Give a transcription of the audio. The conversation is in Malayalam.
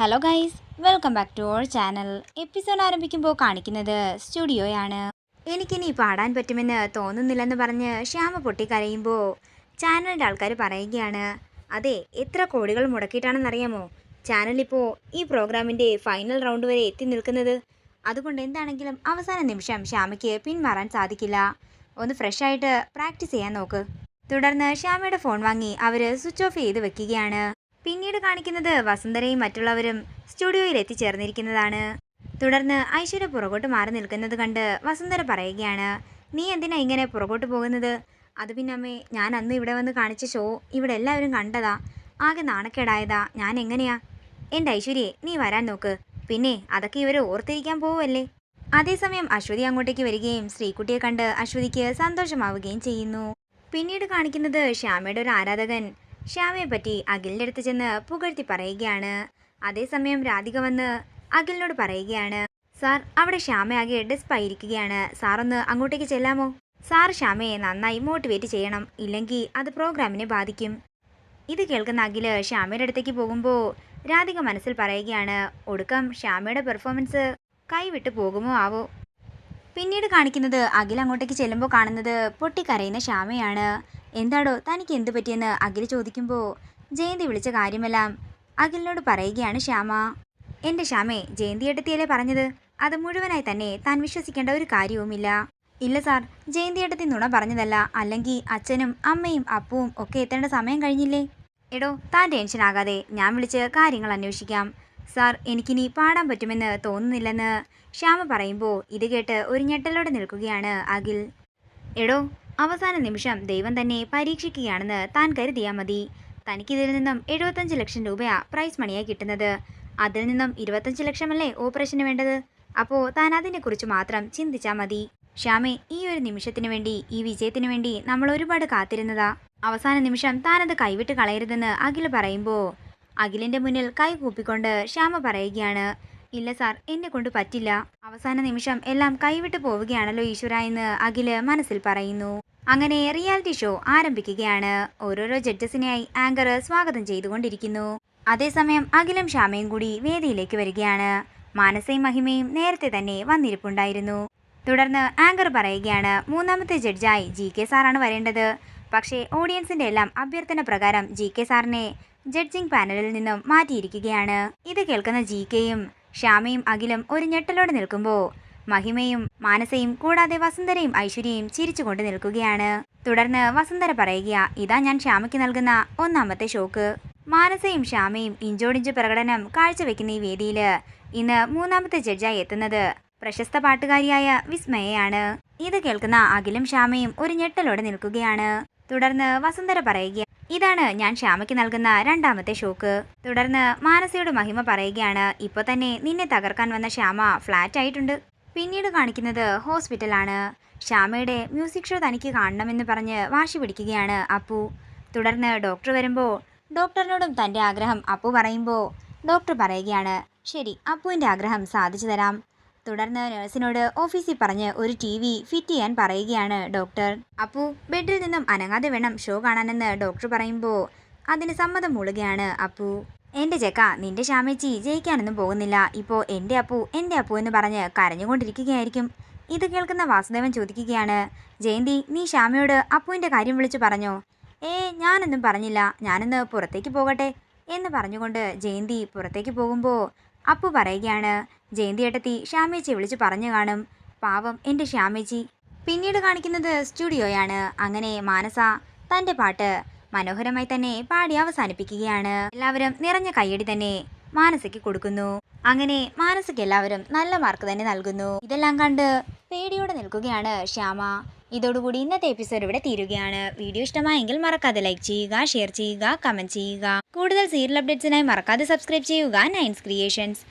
Hello guys, welcome back to our channel. Episode ആരംഭിക്കുമ്പോൾ കാണിക്കുന്നത് സ്റ്റുഡിയോയാണ്. എനിക്കിനി പാടാൻ പറ്റുമെന്ന് തോന്നുന്നില്ലെന്ന് പറഞ്ഞ് ശ്യാമ പൊട്ടിക്കരയുമ്പോൾ ചാനലിൻ്റെ ആൾക്കാർ പറയുകയാണ്, അതെ, എത്ര കോടികൾ മുടക്കിയിട്ടാണെന്നറിയാമോ ചാനലിപ്പോൾ ഈ പ്രോഗ്രാമിൻ്റെ ഫൈനൽ റൗണ്ട് വരെ എത്തി നിൽക്കുന്നത്. അതുകൊണ്ട് എന്താണെങ്കിലും അവസാന നിമിഷം ശ്യാമയ്ക്ക് പിന്മാറാൻ സാധിക്കില്ല. ഒന്ന് ഫ്രഷ് ആയിട്ട് പ്രാക്ടീസ് ചെയ്യാൻ നോക്ക്. തുടർന്ന് ശ്യാമയുടെ ഫോൺ വാങ്ങി അവർ സ്വിച്ച് ഓഫ് ചെയ്ത് വെക്കുകയാണ്. പിന്നീട് കാണിക്കുന്നത് വസുന്ധരയും മറ്റുള്ളവരും സ്റ്റുഡിയോയിൽ എത്തിച്ചേർന്നിരിക്കുന്നതാണ്. തുടർന്ന് ഐശ്വര്യ പുറകോട്ട് മാറി നിൽക്കുന്നത് കണ്ട് വസുന്ധര പറയുകയാണ്, നീ എന്തിനാ ഇങ്ങനെ പുറകോട്ട് പോകുന്നത്? അത് പിന്നെ അമ്മേ, ഞാൻ അന്ന് ഇവിടെ വന്ന് കാണിച്ച ഷോ ഇവിടെ എല്ലാവരും കണ്ടതാ. ആകെ നാണക്കേടായതാ. ഞാൻ എങ്ങനെയാ? എൻ്റെ ഐശ്വര്യയെ, നീ വരാൻ നോക്ക്. പിന്നെ അതൊക്കെ ഇവർ ഓർത്തിരിക്കാൻ പോവല്ലേ. അതേസമയം അശ്വതി അങ്ങോട്ടേക്ക് വരികയും ശ്രീകുട്ടിയെ കണ്ട് അശ്വതിക്ക് സന്തോഷമാവുകയും ചെയ്യുന്നു. പിന്നീട് കാണിക്കുന്നത് ശ്യാമയുടെ ഒരു ആരാധകൻ ശ്യാമയെ പറ്റി അഖിലിൻ്റെ അടുത്ത് ചെന്ന് പുകഴ്ത്തി പറയുകയാണ്. അതേസമയം രാധിക വന്ന് അഖിലിനോട് പറയുകയാണ്, സാർ, അവിടെ ശ്യാമയാകെ ഡെസ്പായിരിക്കുകയാണ്. സാർ ഒന്ന് അങ്ങോട്ടേക്ക് ചെല്ലാമോ? സാർ ശ്യാമയെ നന്നായി മോട്ടിവേറ്റ് ചെയ്യണം, ഇല്ലെങ്കിൽ അത് പ്രോഗ്രാമിനെ ബാധിക്കും. ഇത് കേൾക്കുന്ന അഖില് ശ്യാമയുടെ അടുത്തേക്ക് പോകുമ്പോൾ രാധിക മനസ്സിൽ പറയുകയാണ്, ഒടുക്കം ശ്യാമയുടെ പെർഫോമൻസ് കൈവിട്ട് പോകുമോ ആവോ. പിന്നീട് കാണിക്കുന്നത് അഖിൽ അങ്ങോട്ടേക്ക് ചെല്ലുമ്പോൾ കാണുന്നത് പൊട്ടിക്കരയുന്ന ശ്യാമയാണ്. എന്താടോ, തനിക്ക് എന്ത് പറ്റിയെന്ന് അഖിൽ ചോദിക്കുമ്പോൾ ജയന്തി വിളിച്ച കാര്യമെല്ലാം അഖിലിനോട് പറയുകയാണ് ശ്യാമ. എൻ്റെ ശ്യാമേ, ജയന്തി ഏട്ടത്തിയല്ലേ പറഞ്ഞത്? അത് മുഴുവനായി തന്നെ താൻ വിശ്വസിക്കേണ്ട ഒരു കാര്യവുമില്ല. ഇല്ല സാർ, ജയന്തി ഏട്ടത്തി നുണ പറഞ്ഞതല്ല. അല്ലെങ്കിൽ അച്ഛനും അമ്മയും അപ്പവും ഒക്കെ എത്തേണ്ട സമയം കഴിഞ്ഞില്ലേ? എടോ, താൻ ടെൻഷൻ ആകാതെ, ഞാൻ വിളിച്ച് കാര്യങ്ങൾ അന്വേഷിക്കാം. സാർ, എനിക്കിനി പാടാൻ പറ്റുമെന്ന് തോന്നുന്നില്ലെന്ന് ശ്യാമ പറയുമ്പോൾ ഇത് കേട്ട് ഒരു ഞെട്ടലോടെ നിൽക്കുകയാണ് അഖിൽ. എടോ, അവസാന നിമിഷം ദൈവം തന്നെ പരീക്ഷിക്കുകയാണെന്ന് താൻ കരുതിയാൽ മതി. തനിക്കിതിൽ നിന്നും 75 ലക്ഷം രൂപയാ പ്രൈസ് മണിയായി കിട്ടുന്നത്. അതിൽ നിന്നും 25 ലക്ഷമല്ലേ ഓപ്പറേഷന് വേണ്ടത്. അപ്പോൾ താൻ അതിനെക്കുറിച്ച് മാത്രം ചിന്തിച്ചാൽ മതി. ശ്യാമേ, ഈ ഒരു നിമിഷത്തിന് വേണ്ടി, ഈ വിജയത്തിന് വേണ്ടി നമ്മൾ ഒരുപാട് കാത്തിരുന്നതാ. അവസാന നിമിഷം താനത് കൈവിട്ട് കളയരുതെന്ന് അഖിൽ പറയുമ്പോൾ അഖിലിൻ്റെ മുന്നിൽ കൈ കൂപ്പിക്കൊണ്ട് ശ്യാമ പറയുകയാണ്, ഇല്ല സാർ, എന്നെ കൊണ്ട് പറ്റില്ല. അവസാന നിമിഷം എല്ലാം കൈവിട്ട് പോവുകയാണല്ലോ ഈശ്വര എന്ന് അഖില് മനസ്സിൽ പറയുന്നു. അങ്ങനെ റിയാലിറ്റി ഷോ ആരംഭിക്കുകയാണ്. ഓരോരോ ജഡ്ജസിനെയായി ആങ്കർ സ്വാഗതം ചെയ്തുകൊണ്ടിരിക്കുന്നു. അതേസമയം അഖിലും ശ്യാമയും കൂടി വേദിയിലേക്ക് വരികയാണ്. മാനസയും മഹിമയും നേരത്തെ തന്നെ വന്നിരിപ്പുണ്ടായിരുന്നു. തുടർന്ന് ആങ്കർ പറയുകയാണ്, മൂന്നാമത്തെ ജഡ്ജായി GK സാറാണ് വരേണ്ടത്. പക്ഷേ ഓഡിയൻസിന്റെ എല്ലാം അഭ്യർത്ഥന പ്രകാരം GK സാറിനെ ജഡ്ജിംഗ് പാനലിൽ നിന്നും മാറ്റിയിരിക്കുകയാണ്. ഇത് കേൾക്കുന്ന GKയും ശ്യാമയും അഖിലും ഒരു ഞെട്ടലോടെ നിൽക്കുമ്പോൾ മഹിമയും മാനസയും കൂടാതെ വസുന്ധരയും ഐശ്വര്യയും ചിരിച്ചുകൊണ്ട് നിൽക്കുകയാണ്. തുടർന്ന് വസുന്ധര പറയുക, ഇതാ ഞാൻ ശ്യാമയ്ക്ക് നൽകുന്ന ഒന്നാമത്തെ ഷോക്ക്. മാനസയും ശ്യാമയും ഇഞ്ചോടിഞ്ച് പ്രകടനം കാഴ്ചവെക്കുന്ന ഈ വേദിയിൽ ഇന്ന് മൂന്നാമത്തെ ജഡ്ജായി എത്തുന്നത് പ്രശസ്ത പാട്ടുകാരിയായ വിസ്മയയാണ്. ഇത് കേൾക്കുന്ന അഖിലും ശ്യാമയും ഒരു ഞെട്ടലോടെ നിൽക്കുകയാണ്. തുടർന്ന് വസുന്ധര പറയുക, ഇതാണ് ഞാൻ ശ്യാമയ്ക്ക് നൽകുന്ന രണ്ടാമത്തെ ഷോക്ക്. തുടർന്ന് മാനസയുടെ മഹിമ പറയുകയാണ്, ഇപ്പോൾ തന്നെ നിന്നെ തകർക്കാൻ വന്ന ശ്യാമ ഫ്ലാറ്റ് ആയിട്ടുണ്ട്. പിന്നീട് കാണിക്കുന്നത് ഹോസ്പിറ്റലാണ്. ശ്യാമയുടെ മ്യൂസിക് ഷോ തനിക്ക് കാണണമെന്ന് പറഞ്ഞ് വാശി പിടിക്കുകയാണ് അപ്പു. തുടർന്ന് ഡോക്ടർ വരുമ്പോൾ ഡോക്ടറിനോടും തൻ്റെ ആഗ്രഹം അപ്പു പറയുമ്പോൾ ഡോക്ടർ പറയുകയാണ്, ശരി, അപ്പുവിൻ്റെ ആഗ്രഹം സാധിച്ചു തരാം. തുടർന്ന് നഴ്സിനോട് ഓഫീസിൽ പറഞ്ഞ് ഒരു TV ഫിറ്റ് ചെയ്യാൻ പറയുകയാണ് ഡോക്ടർ. അപ്പു ബെഡിൽ നിന്നും അനങ്ങാതെ വേണം ഷോ കാണാനെന്ന് ഡോക്ടർ പറയുമ്പോൾ അതിന് സമ്മതം മൂളുകയാണ് അപ്പു. എൻ്റെ ചെക്ക, നിന്റെ ശ്യാമേച്ചി ജയിക്കാനൊന്നും പോകുന്നില്ല. ഇപ്പോൾ എൻ്റെ അപ്പു എന്ന് പറഞ്ഞ് കരഞ്ഞുകൊണ്ടിരിക്കുകയായിരിക്കും. ഇത് കേൾക്കുന്ന വാസുദേവൻ ചോദിക്കുകയാണ്, ജയന്തി, നീ ശ്യാമയോട് അപ്പുവിൻ്റെ കാര്യം വിളിച്ചു പറഞ്ഞോ? ഞാനൊന്നും പറഞ്ഞില്ല, ഞാനൊന്ന് പുറത്തേക്ക് പോകട്ടെ എന്ന് പറഞ്ഞുകൊണ്ട് ജയന്തി പുറത്തേക്ക് പോകുമ്പോൾ അപ്പു പറയുകയാണ്, ജയന്തി ഏട്ടത്തി ശ്യാമേച്ചി വിളിച്ച് പറഞ്ഞു കാണും, പാവം എൻ്റെ ശ്യാമേച്ചി. പിന്നീട് കാണിക്കുന്നത് സ്റ്റുഡിയോയാണ്. അങ്ങനെ മാനസ തൻ്റെ പാട്ട് മനോഹരമായി തന്നെ പാടി അവസാനിപ്പിക്കുകയാണ്. എല്ലാവരും നിറഞ്ഞ കയ്യടി തന്നെ മാനസയ്ക്ക് കൊടുക്കുന്നു. അങ്ങനെ മാനസയ്ക്ക് എല്ലാവരും നല്ല മാർക്ക് തന്നെ നൽകുന്നു. ഇതെല്ലാം കണ്ട് പേടിയോടെ നിൽക്കുകയാണ് ശ്യാമ. ഇതോടുകൂടി ഇന്നത്തെ എപ്പിസോഡ് ഇവിടെ തീരുകയാണ്. വീഡിയോ ഇഷ്ടമായെങ്കിൽ മറക്കാതെ ലൈക്ക് ചെയ്യുക, ഷെയർ ചെയ്യുക, കമന്റ് ചെയ്യുക. കൂടുതൽ സീരിയൽ അപ്ഡേറ്റ്സിനായി മറക്കാതെ സബ്സ്ക്രൈബ് ചെയ്യുക നയൻസ് ക്രിയേഷൻസ്.